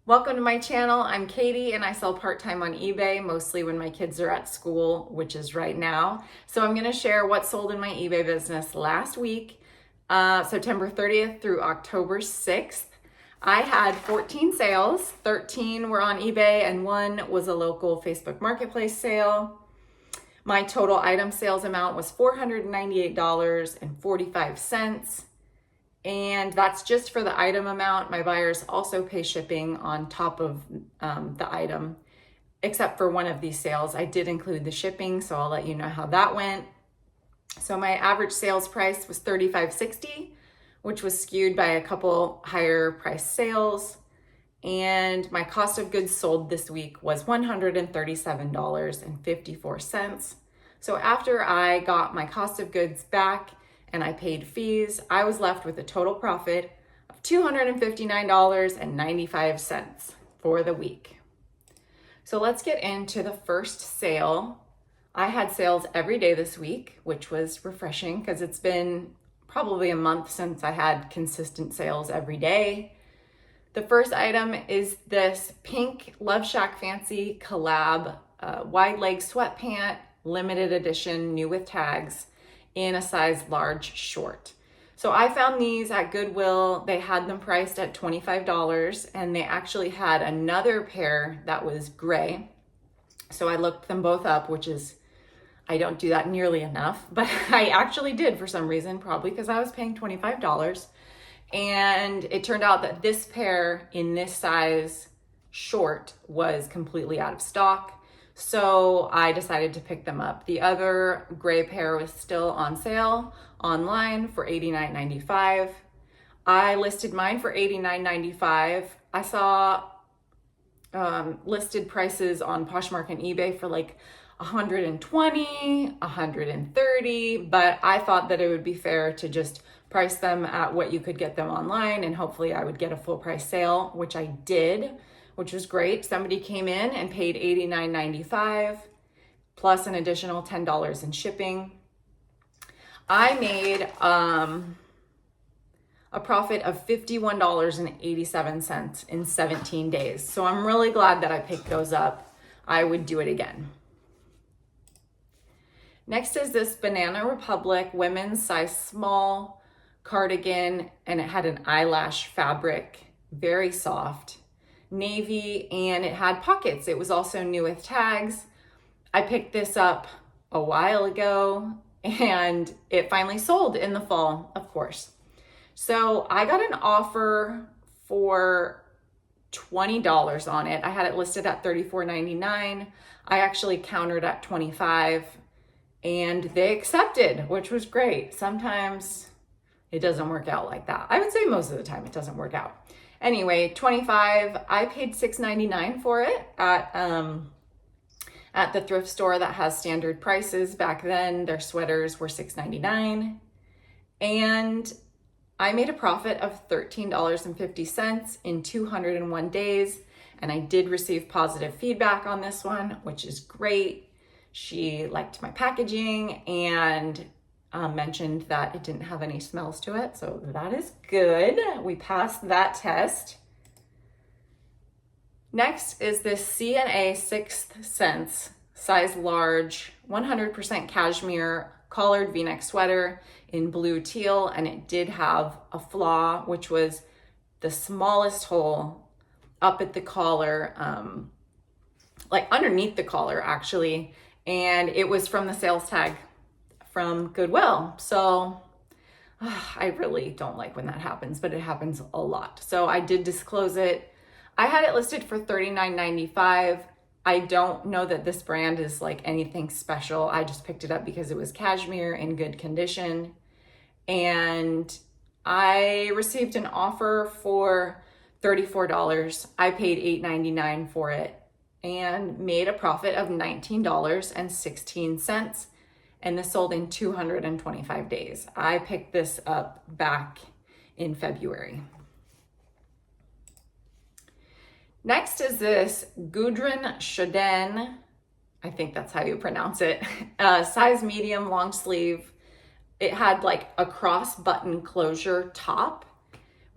Welcome to my channel. I'm Katie and I sell part-time on eBay, mostly when my kids are at school, which is right now. So I'm gonna share what sold in my eBay business last week, September 30th through October 6th. I had 14 sales, 13 were on eBay and one was a local Facebook Marketplace sale. My total item sales amount was $498.45. And that's just for the item amount. My buyers also pay shipping on top of the item, except for one of these sales. I did include the shipping, so I'll let you know how that went. So my average sales price was $35.60, which was skewed by a couple higher price sales. And my cost of goods sold this week was $137.54. So after I got my cost of goods back and I paid fees, I was left with a total profit of $259.95 for the week. So let's get into the first sale. I had sales every day this week, which was refreshing because it's been probably a month since I had consistent sales every day. The first item is this pink Love Shack Fancy collab wide leg sweatpant, limited edition, new with tags, in a size large short. So I found these at Goodwill. They had them priced at $25 and they actually had another pair that was gray. So I looked them both up, which is, I don't do that nearly enough, but I actually did for some reason, probably because I was paying $25. And it turned out that this pair in this size short was completely out of stock. So I decided to pick them up. The other gray pair was still on sale online for $89.95. I listed mine for $89.95. I saw listed prices on Poshmark and eBay for like $120, $130, but I thought that it would be fair to just price them at what you could get them online, and hopefully I would get a full price sale, which I did, which was great. Somebody came in and paid $89.95 plus an additional $10 in shipping. I made a profit of $51.87 in 17 days. So I'm really glad that I picked those up. I would do it again. Next is this Banana Republic women's size small cardigan, and it had an eyelash fabric, very soft, navy, and it had pockets. It was also new with tags. I picked this up a while ago and it finally sold in the fall, of course. So I got an offer for $20 on it. I had it listed at $34.99. I actually countered at $25 and they accepted, which was great. Sometimes it doesn't work out like that. I would say most of the time it doesn't work out. Anyway, $25, I paid $6.99 for it at the thrift store that has standard prices. Back then, their sweaters were $6.99. And I made a profit of $13.50 in 201 days. And I did receive positive feedback on this one, which is great. She liked my packaging and mentioned that it didn't have any smells to it, so that is good. We passed that test. Next is this C&A Sixth Sense size large 100% cashmere collared v-neck sweater in blue teal, and it did have a flaw, which was the smallest hole up at the collar, like underneath the collar actually, and it was from the sales tag from Goodwill. So I really don't like when that happens, but it happens a lot. So I did disclose it. I had it listed for $39.95. I don't know that this brand is like anything special. I just picked it up because it was cashmere in good condition. And I received an offer for $34. I paid $8.99 for it and made a profit of $19.16. And this sold in 225 days. I picked this up back in February. Next is this Gudrun Schoden, I think that's how you pronounce it, size medium long sleeve. It had like a cross button closure top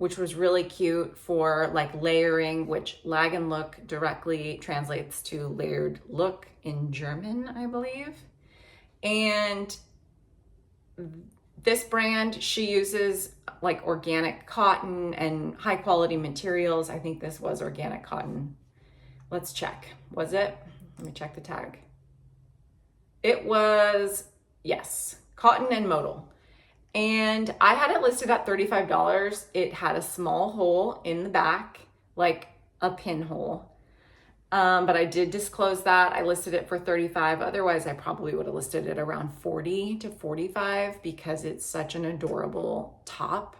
which was really cute for like layering, which lag and look directly translates to layered look in German, I believe. And this brand, she uses like organic cotton and high quality materials. I think this was organic cotton. Let's check. Was it? Let me check the tag. It was, yes, cotton and modal. And I had it listed at $35. It had a small hole in the back, like a pinhole. But I did disclose that. I listed it for $35. Otherwise, I probably would have listed it around $40 to $45 because it's such an adorable top.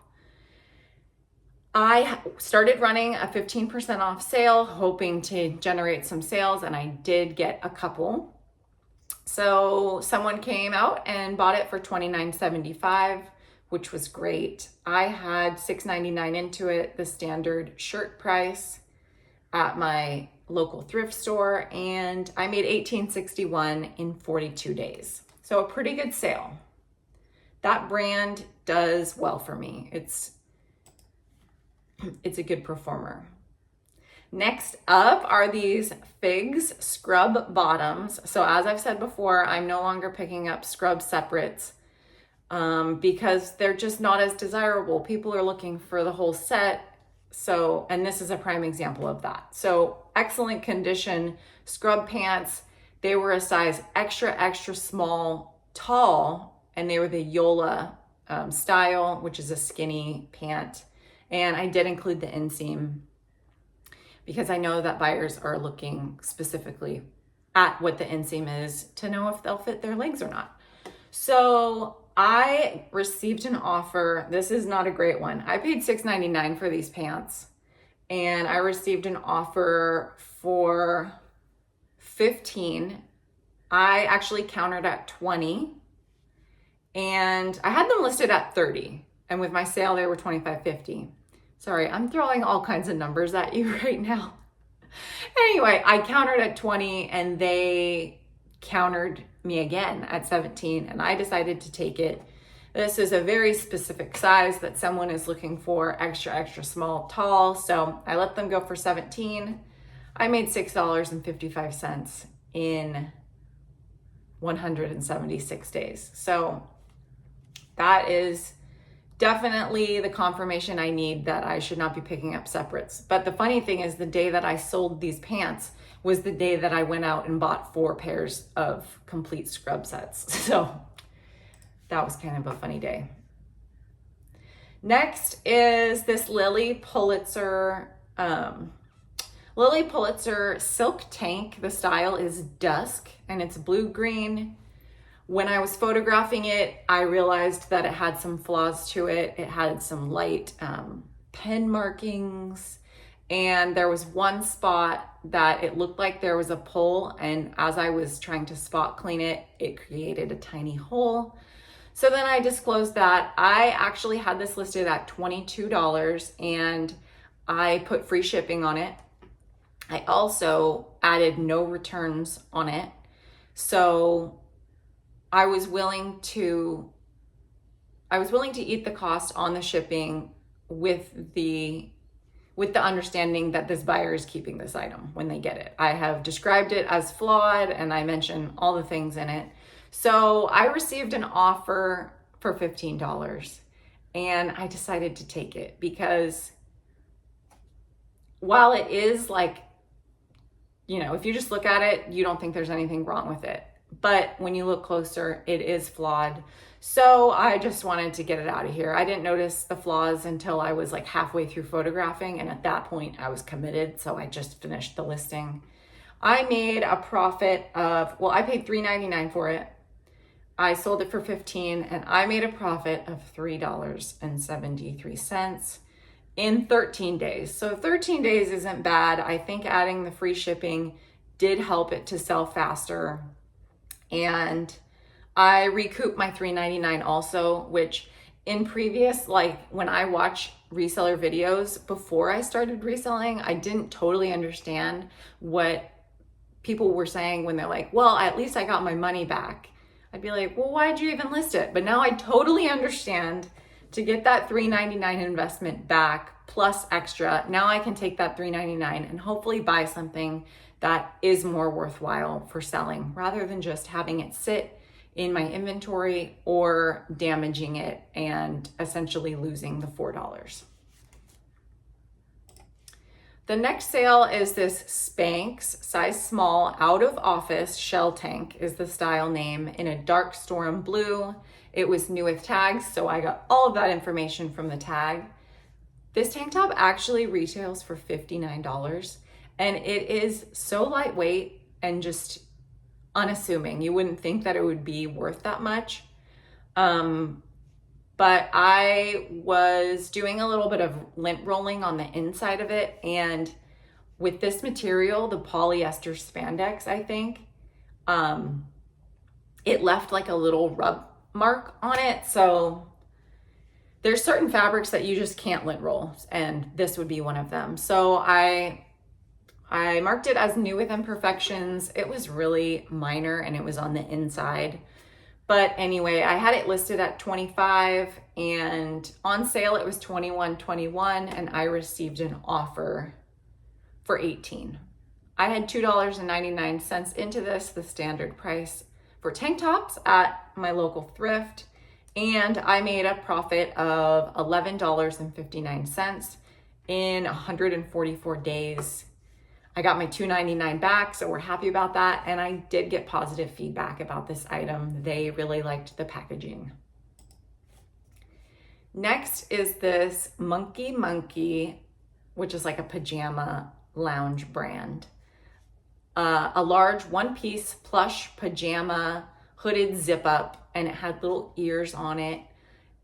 I started running a 15% off sale, hoping to generate some sales, and I did get a couple. So someone came out and bought it for $29.75, which was great. I had $6.99 into it, the standard shirt price at my local thrift store, and I made $18.61 in 42 days. So a pretty good sale. That brand does well for me. It's a good performer. Next up are these Figs scrub bottoms. So as I've said before, I'm no longer picking up scrub separates because they're just not as desirable. People are looking for the whole set. So, and this is a prime example of that. So excellent condition scrub pants. They were a size extra small tall, and they were the Yola style, which is a skinny pant. And I did include the inseam because I know that buyers are looking specifically at what the inseam is to know if they'll fit their legs or not. So I received an offer. This is not a great one. I paid $6.99 for these pants, and I received an offer for $15. I actually countered at $20, and I had them listed at $30. And with my sale, they were $25.50. Sorry, I'm throwing all kinds of numbers at you right now. Anyway, I countered at $20, and they countered me again at $17, and I decided to take it. This is a very specific size that someone is looking for, extra small, tall. So I let them go for $17. I made $6.55 in 176 days. So that is definitely the confirmation I need that I should not be picking up separates. But the funny thing is, the day that I sold these pants was the day that I went out and bought 4 pairs of complete scrub sets. So that was kind of a funny day. Next is this Lily Pulitzer silk tank. The style is dusk, and it's blue-green. When I was photographing it, I realized that it had some flaws to it. It had some light pen markings, and there was one spot that it looked like there was a pull, and as I was trying to spot clean it, it created a tiny hole. So then I disclosed that. I actually had this listed at $22, and I put free shipping on it. I also added no returns on it. So I was willing to eat the cost on the shipping with the understanding that this buyer is keeping this item when they get it. I have described it as flawed, and I mention all the things in it. So I received an offer for $15, and I decided to take it because while it is like, if you just look at it, you don't think there's anything wrong with it. But when you look closer, it is flawed. So I just wanted to get it out of here. I didn't notice the flaws until I was like halfway through photographing. And at that point I was committed. So I just finished the listing. I made a profit of, I paid $3.99 for it. I sold it for $15, and I made a profit of $3.73 in 13 days. So 13 days isn't bad. I think adding the free shipping did help it to sell faster. And I recouped my $3.99 also, which in previous, like when I watch reseller videos before I started reselling, I didn't totally understand what people were saying when they're like, well, at least I got my money back. I'd be like, well, why'd you even list it? But now I totally understand to get that $3.99 investment back plus extra. Now I can take that $3.99 and hopefully buy something that is more worthwhile for selling rather than just having it sit in my inventory or damaging it and essentially losing the $4. The next sale is this Spanx size small out of office shell tank is the style name, in a dark storm blue. It was new with tags, so I got all of that information from the tag. This tank top actually retails for $59, and it is so lightweight and just unassuming. You wouldn't think that it would be worth that much. But I was doing a little bit of lint rolling on the inside of it, and with this material, the polyester spandex, I think, it left like a little rub mark on it. So there's certain fabrics that you just can't lint roll, and this would be one of them. So I marked it as new with imperfections. It was really minor and it was on the inside. But anyway, I had it listed at $25 and on sale it was $21.21, and I received an offer for $18. I had $2.99 into this, the standard price for tank tops at my local thrift, and I made a profit of $11.59 in 144 days. I got my $2.99 back, so we're happy about that. And I did get positive feedback about this item. They really liked the packaging. Next is this Monkey, which is like a pajama lounge brand. A large one-piece plush pajama hooded zip up, and it had little ears on it.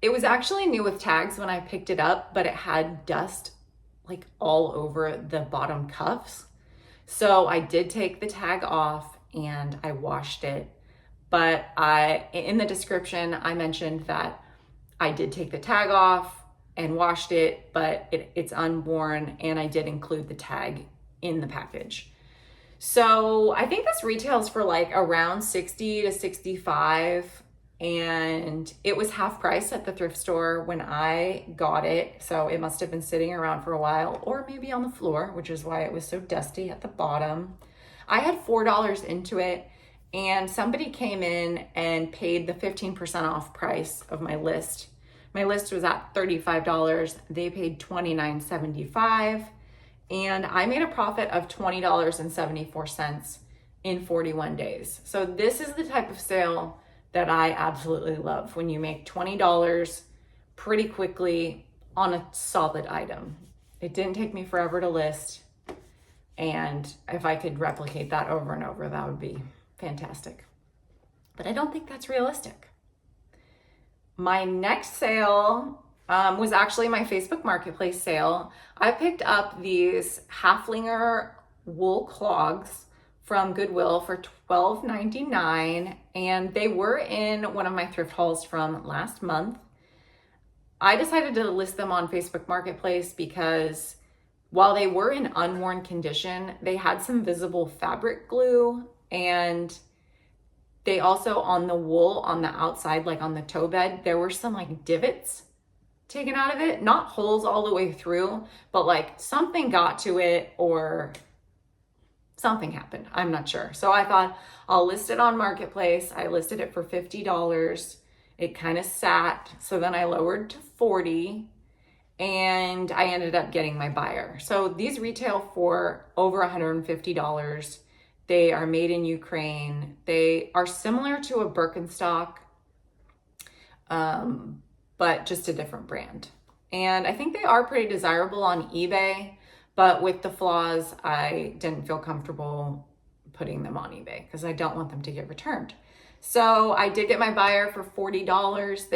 It was actually new with tags when I picked it up, but it had dust like all over the bottom cuffs. So I did take the tag off and I washed it, but in the description, I mentioned that I did take the tag off and washed it, but it's unworn, and I did include the tag in the package. So I think this retails for like around $60 to $65, and it was half price at the thrift store when I got it. So it must have been sitting around for a while, or maybe on the floor, which is why it was so dusty at the bottom. I had $4 into it, and somebody came in and paid the 15% off price of my list. My list was at $35. They paid $29.75, and I made a profit of $20.74 in 41 days. So this is the type of sale that I absolutely love, when you make $20 pretty quickly on a solid item. It didn't take me forever to list, and if I could replicate that over and over, that would be fantastic. But I don't think that's realistic. My next sale was actually my Facebook Marketplace sale. I picked up these Haflinger wool clogs from Goodwill for $12.99, and they were in one of my thrift hauls from last month. I decided to list them on Facebook Marketplace because while they were in unworn condition, they had some visible fabric glue, and they also, on the wool on the outside, like on the toe bed, there were some like divots taken out of it, not holes all the way through, but like something got to it or something happened. I'm not sure. So I thought I'll list it on Marketplace. I listed it for $50. It kind of sat. So then I lowered to $40, and I ended up getting my buyer. So these retail for over $150. They are made in Ukraine. They are similar to a Birkenstock, but just a different brand. And I think they are pretty desirable on eBay, but with the flaws, I didn't feel comfortable putting them on eBay because I don't want them to get returned. So I did get my buyer for $40.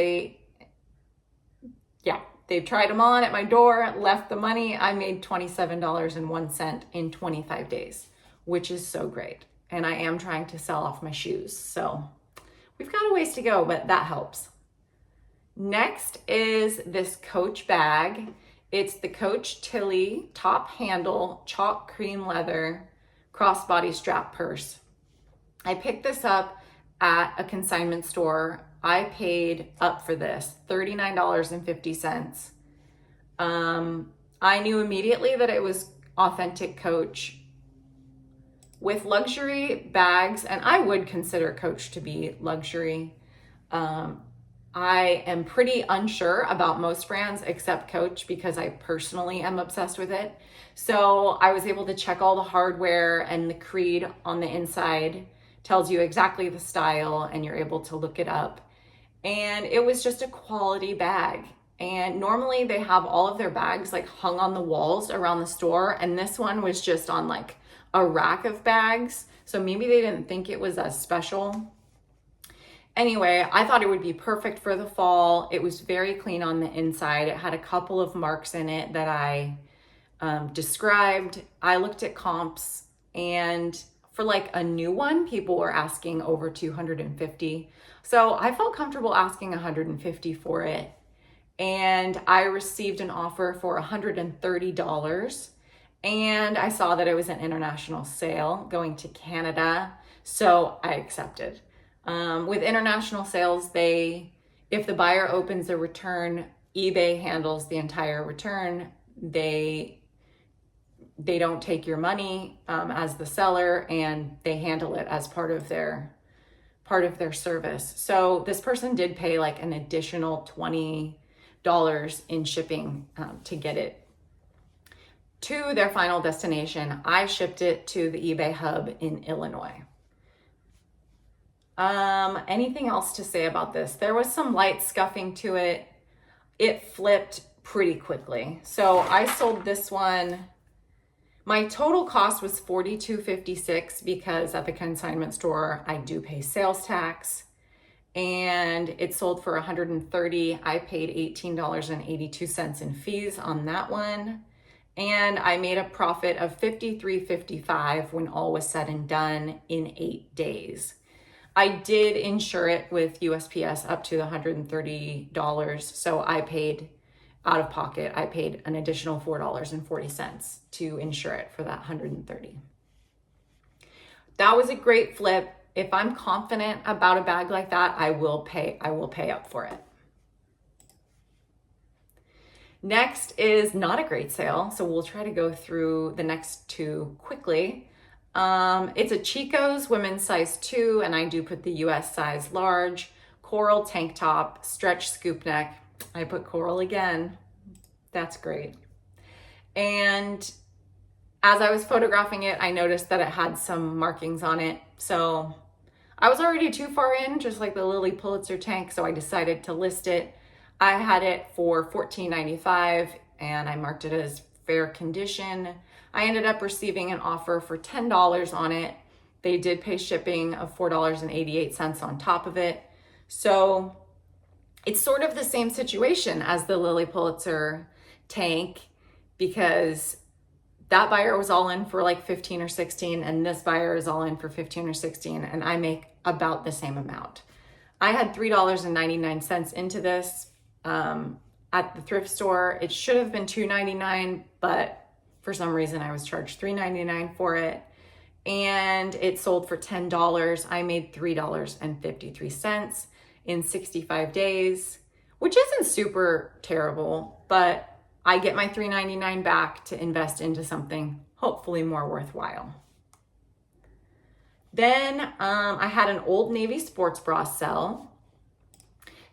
They tried them on at my door, left the money. I made $27.01 in 25 days, which is so great. And I am trying to sell off my shoes. So we've got a ways to go, but that helps. Next is this Coach bag. It's the Coach Tilly top handle chalk cream leather crossbody strap purse. I picked this up at a consignment store I paid up for this, $39.50. I knew immediately that it was authentic Coach with luxury bags, and I would consider Coach to be luxury. I am pretty unsure about most brands except Coach because I personally am obsessed with it. So I was able to check all the hardware, and the creed on the inside tells you exactly the style, and you're able to look it up. And it was just a quality bag. And normally they have all of their bags like hung on the walls around the store, and this one was just on like a rack of bags. So maybe they didn't think it was as special. Anyway, I thought it would be perfect for the fall. It was very clean on the inside. It had a couple of marks in it that I described. I looked at comps, and for like a new one, people were asking over $250. So I felt comfortable asking $150 for it. And I received an offer for $130. And I saw that it was an international sale going to Canada. So I accepted. With international sales, if the buyer opens a return, eBay handles the entire return. They don't take your money as the seller, and they handle it as part of their service. So this person did pay like an additional $20 in shipping to get it to their final destination. I shipped it to the eBay hub in Illinois. Anything else to say about this? There was some light scuffing to it. It flipped pretty quickly. So I sold this one. My total cost was $42.56 because at the consignment store, I do pay sales tax, and it sold for $130. I paid $18.82 in fees on that one. And I made a profit of $53.55 when all was said and done in 8 days. I did insure it with USPS up to the $130. So I paid out of pocket, I paid an additional $4.40 to insure it for that $130. That was a great flip. If I'm confident about a bag like that, I will pay up for it. Next is not a great sale, so we'll try to go through the next two quickly. It's a Chico's women's size 2, and I do put the US size large, coral tank top, stretch scoop neck. I put coral again. That's great. And as I was photographing it, I noticed that it had some markings on it. So I was already too far in, just like the Lilly Pulitzer tank, so I decided to list it. I had it for $14.95, and I marked it as fair condition. I ended up receiving an offer for $10 on it. They did pay shipping of $4.88 on top of it. So it's sort of the same situation as the Lilly Pulitzer tank, because that buyer was all in for like 15 or 16, and this buyer is all in for 15 or 16, and I make about the same amount. I had $3.99 into this at the thrift store. It should have been $2.99, but for some reason I was charged $3.99 for it, and it sold for $10. I made $3.53 in 65 days, which isn't super terrible, but I get my $3.99 back to invest into something hopefully more worthwhile. Then I had an Old Navy sports bra sell.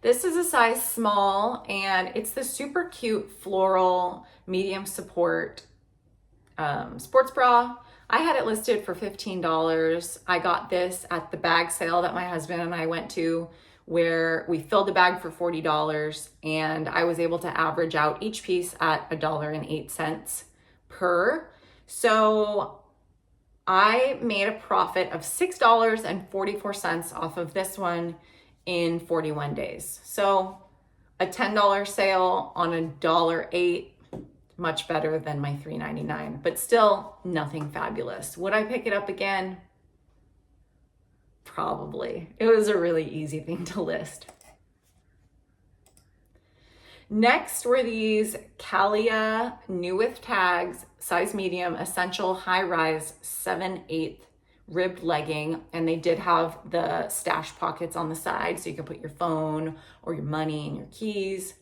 This is a size small, and it's the super cute floral medium support sports bra. I had it listed for $15. I got this at the bag sale that my husband and I went to, where we filled the bag for $40, and I was able to average out each piece at $1.08 per. So I made a profit of $6.44 off of this one in 41 days. So a $10 sale on $1.08, much better than my $3.99, but still nothing fabulous. Would I pick it up again? Probably. It was a really easy thing to list. Next were these Calia new with tags, size medium, essential high rise 7/8 ribbed legging, and they did have the stash pockets on the side so you can put your phone or your money and your keys.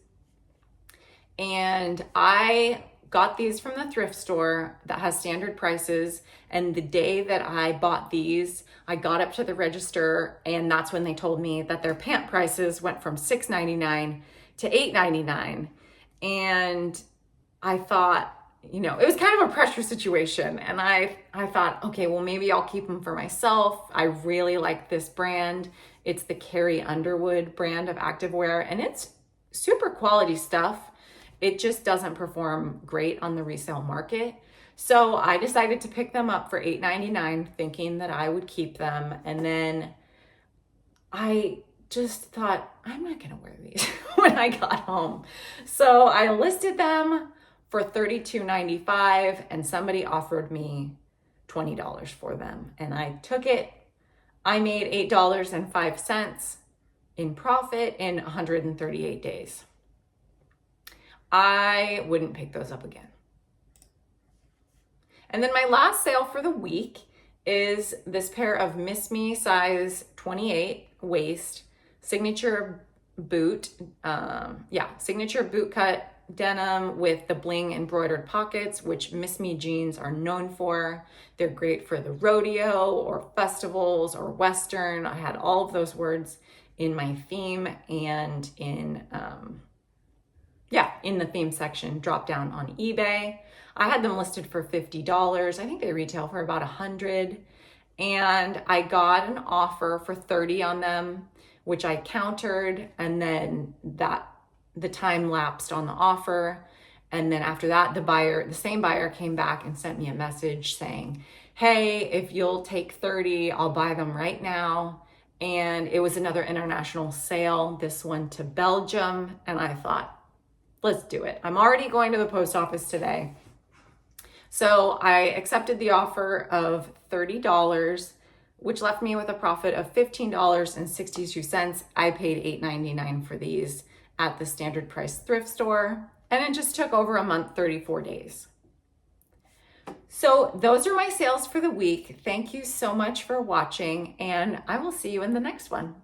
And I got these from the thrift store that has standard prices. And the day that I bought these, I got up to the register, and that's when they told me that their pant prices went from $6.99 to $8.99. And I thought, you know, it was kind of a pressure situation. And I thought, okay, well, maybe I'll keep them for myself. I really like this brand. It's the Carrie Underwood brand of activewear, and it's super quality stuff. It just doesn't perform great on the resale market. So I decided to pick them up for $8.99, thinking that I would keep them. And then I just thought, I'm not gonna wear these when I got home. So I listed them for $32.95, and somebody offered me $20 for them. And I took it. I made $8.05 in profit in 138 days. I wouldn't pick those up again. And then my last sale for the week is this pair of Miss Me size 28 waist signature boot. Signature boot cut denim with the bling embroidered pockets, which Miss Me jeans are known for. They're great for the rodeo or festivals or Western. I had all of those words in my theme and in the theme section, drop down on eBay. I had them listed for $50. I think they retail for about $100. And I got an offer for $30 on them, which I countered, and then the time lapsed on the offer. And then after that, the same buyer came back and sent me a message saying, hey, if you'll take 30, I'll buy them right now. And it was another international sale, this one to Belgium. And I thought, let's do it. I'm already going to the post office today. So I accepted the offer of $30, which left me with a profit of $15.62. I paid $8.99 for these at the standard price thrift store, and it just took over a month, 34 days. So those are my sales for the week. Thank you so much for watching, and I will see you in the next one.